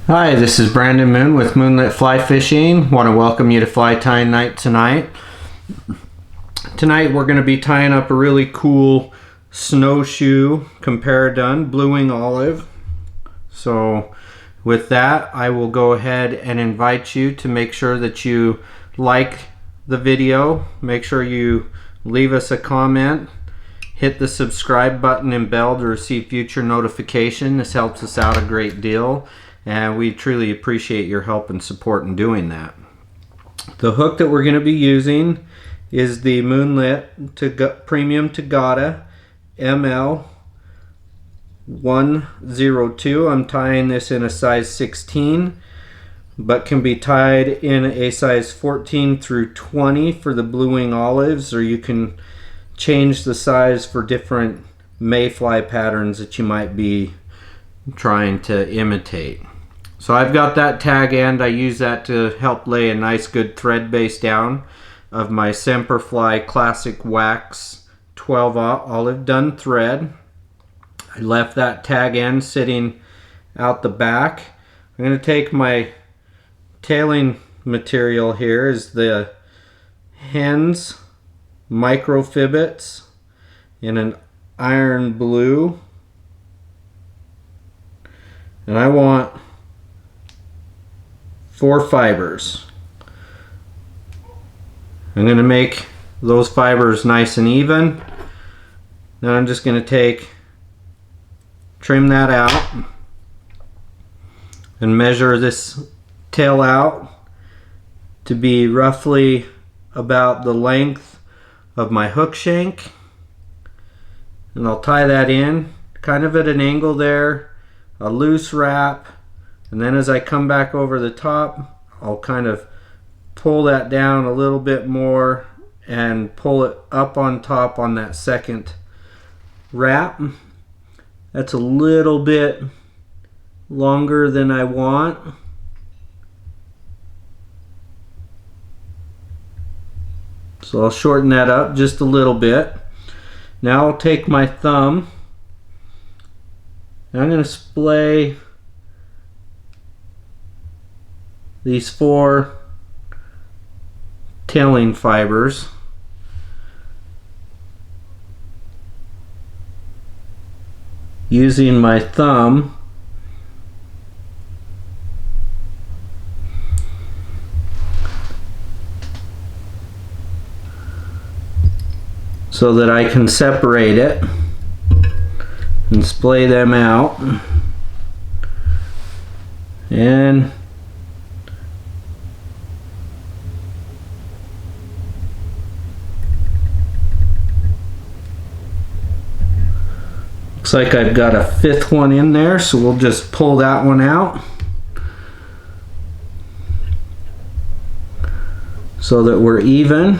Hi, this is Brandon Moon with Moonlit Fly Fishing. Want to welcome you to Fly Tying Night tonight. Tonight we're going to be tying up a really cool snowshoe Comparadun blue wing olive. So with that, I will go ahead and invite you to make sure that you like the video. Make sure you leave us a comment. Hit the subscribe button and bell to receive future notification. This helps us out a great deal, and we truly appreciate your help and support in doing that. The hook that we're going to be using is the Moonlit Premium Tagata ML 102. I'm tying this in a size 16, but can be tied in a size 14 through 20 for the blue wing olives, or you can change the size for different mayfly patterns that you might be trying to imitate. So I've got that tag end. I use that to help lay a nice good thread base down of my Semperfly Classic Wax 12/0 olive dun thread. I left that tag end sitting out the back. I'm going to take my tailing material here is the Hens Microfibits in an iron blue, and I want 4 fibers. I'm going to make those fibers nice and even. Then I'm just going to trim that out and measure this tail out to be roughly about the length of my hook shank, and I'll tie that in kind of at an angle there, a loose wrap, and then as I come back over the top, I'll kind of pull that down a little bit more and pull it up on top on that second wrap. That's a little bit longer than I want. So I'll shorten that up just a little bit. Now I'll take my thumb and I'm going to splay these 4 tailing fibers using my thumb so that I can separate it and splay them out. And looks like I've got a 5th one in there, so we'll just pull that one out so that we're even.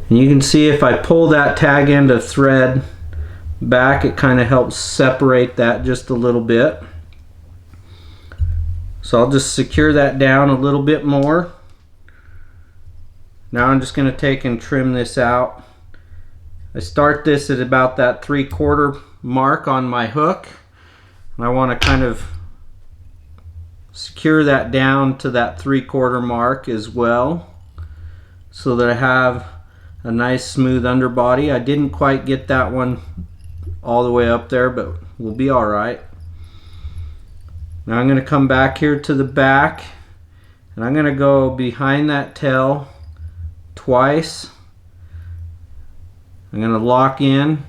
And you can see if I pull that tag end of thread back, it kind of helps separate that just a little bit. So I'll just secure that down a little bit more. Now I'm just going to take and trim this out. I start this at about that 3/4 mark on my hook, and I want to kind of secure that down to that 3/4 mark as well, so that I have a nice smooth underbody. I didn't quite get that one all the way up there, but we'll be all right. Now I'm going to come back here to the back, and I'm going to go behind that tail twice. I'm going to lock in.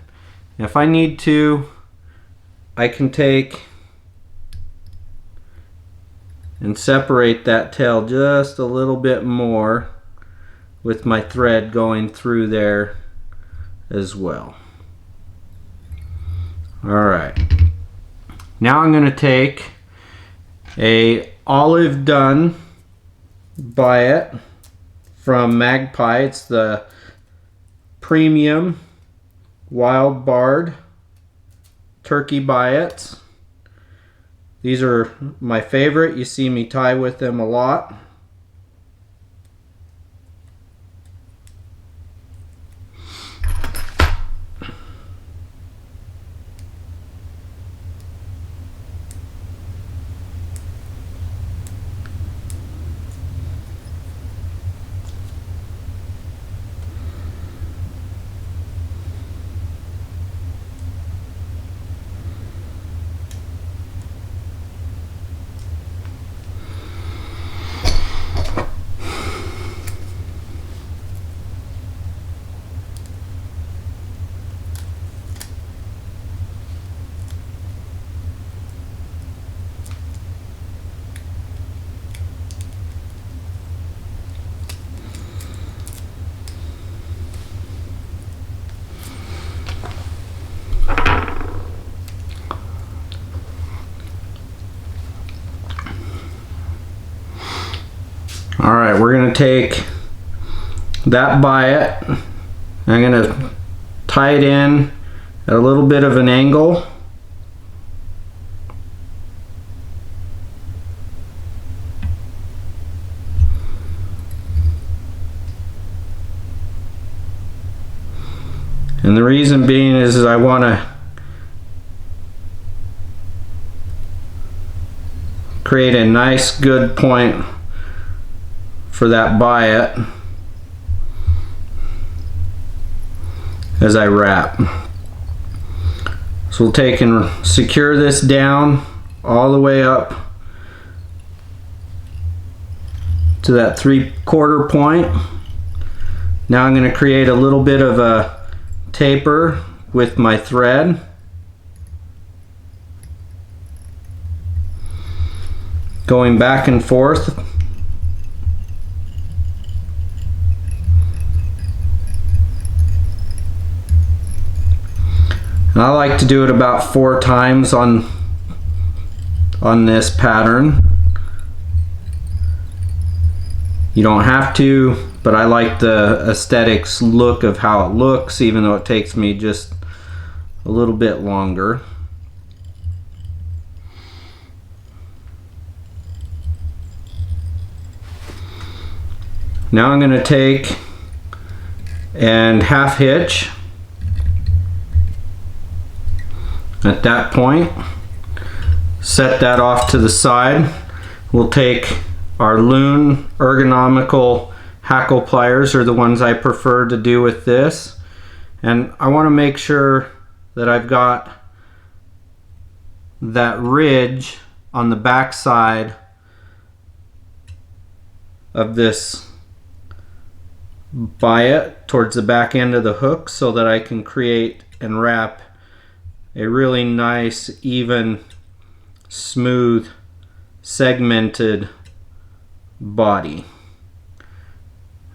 If I need to, I can take and separate that tail just a little bit more with my thread going through there as well. Alright, now I'm going to take a olive dun Biot from Magpie. It's the premium wild barred turkey biots. These are my favorite. You see me tie with them a lot. All right, we're gonna take that Biot. I'm gonna tie it in at a little bit of an angle. And the reason being is I want to create a nice good point for that Biot as I wrap. So we'll take and secure this down all the way up to that 3/4 point. Now I'm going to create a little bit of a taper with my thread. Going back and forth. And I like to do it about 4 times on this pattern. You don't have to, but I like the aesthetics look of how it looks, even though it takes me just a little bit longer. Now I'm going to take and half hitch at that point, set that off to the side. We'll take our loon ergonomical hackle pliers, are the ones I prefer to do with this, and I want to make sure that I've got that ridge on the back side of this Biot towards the back end of the hook, so that I can create and wrap a really nice, even, smooth, segmented body.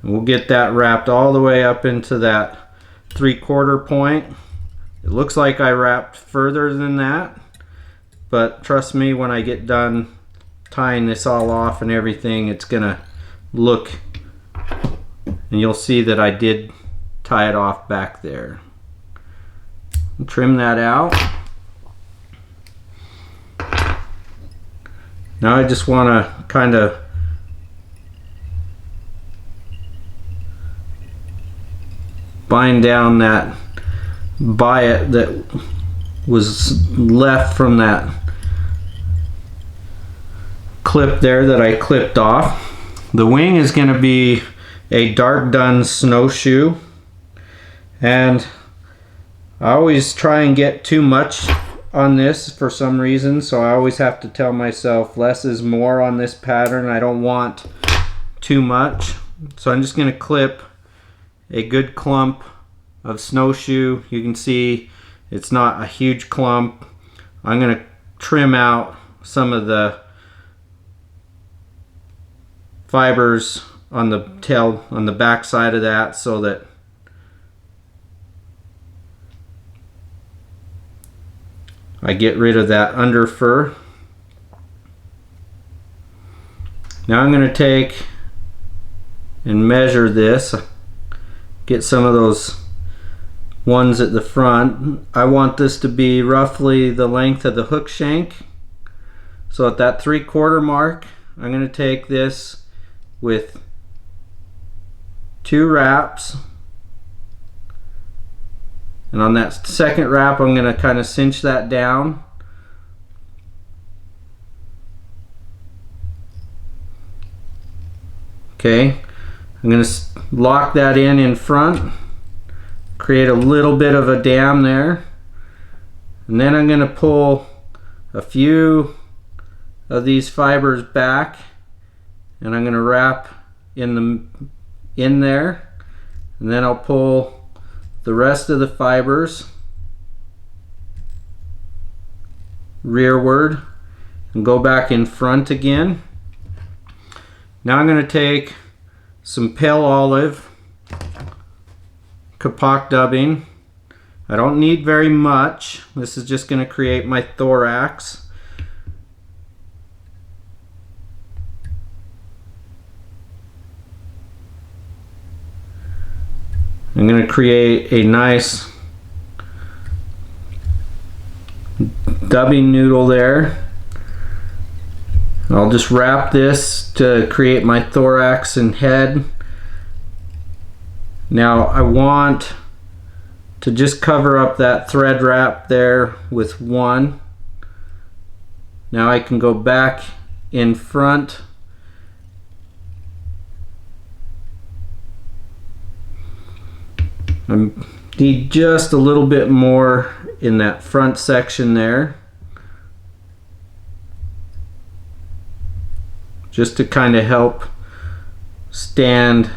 And we'll get that wrapped all the way up into that 3/4 point. It looks like I wrapped further than that, but trust me, when I get done tying this all off and everything, it's gonna look, and you'll see that I did tie it off back there. Trim that out. Now I just want to kind of bind down that Biot that was left from that clip there that I clipped off. The wing is going to be a dark dun snowshoe, and I always try and get too much on this for some reason, so I always have to tell myself less is more on this pattern. I don't want too much, so I'm just going to clip a good clump of snowshoe. You can see it's not a huge clump. I'm going to trim out some of the fibers on the tail, on the back side of that, so that I get rid of that under fur. Now I'm going to take and measure this, get some of those ones at the front. I want this to be roughly the length of the hook shank. So at that 3/4 mark, I'm going to take this with 2 wraps. And on that second wrap, I'm going to kind of cinch that down. Okay, I'm going to lock that in front, create a little bit of a dam there, and then I'm going to pull a few of these fibers back, and I'm going to wrap in there, and then I'll pull the rest of the fibers rearward and go back in front again. Now I'm going to take some pale olive kapok dubbing. I don't need very much. This is just going to create my thorax. I'm going to create a nice dubbing noodle there. I'll just wrap this to create my thorax and head. Now I want to just cover up that thread wrap there with one. Now I can go back in front I need just a little bit more in that front section there, just to kind of help stand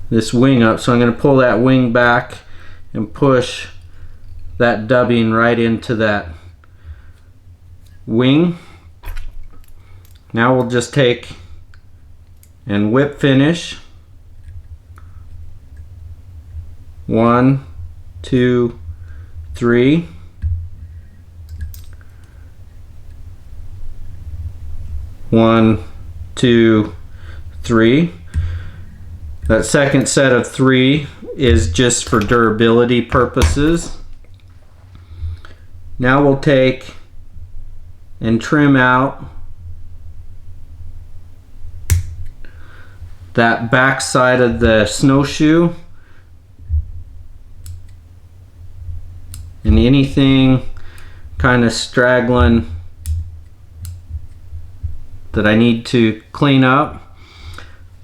this wing up. So I'm going to pull that wing back and push that dubbing right into that wing. Now we'll just take and whip finish. 1, 2, 3. One, two, three. That second set of 3 is just for durability purposes. Now we'll take and trim out that back side of the snowshoe and anything kind of straggling that I need to clean up.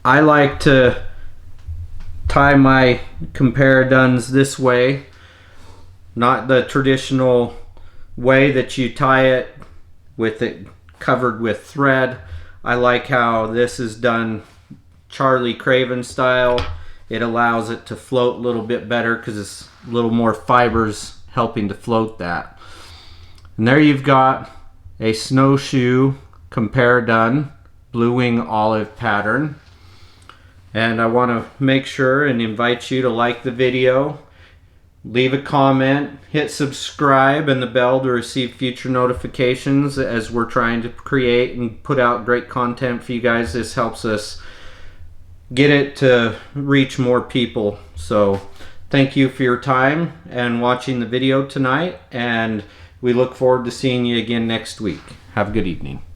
I like to tie my Comparaduns this way, not the traditional way that you tie it with it covered with thread. I like how this is done Charlie Craven style. It allows it to float a little bit better because it's a little more fibers helping to float that. And there you've got a snowshoe Comparadun blue wing olive pattern. And I want to make sure and invite you to like the video, leave a comment, hit subscribe and the bell to receive future notifications as we're trying to create and put out great content for you guys. This helps us get it to reach more people. So thank you for your time and watching the video tonight, and we look forward to seeing you again next week. Have a good evening.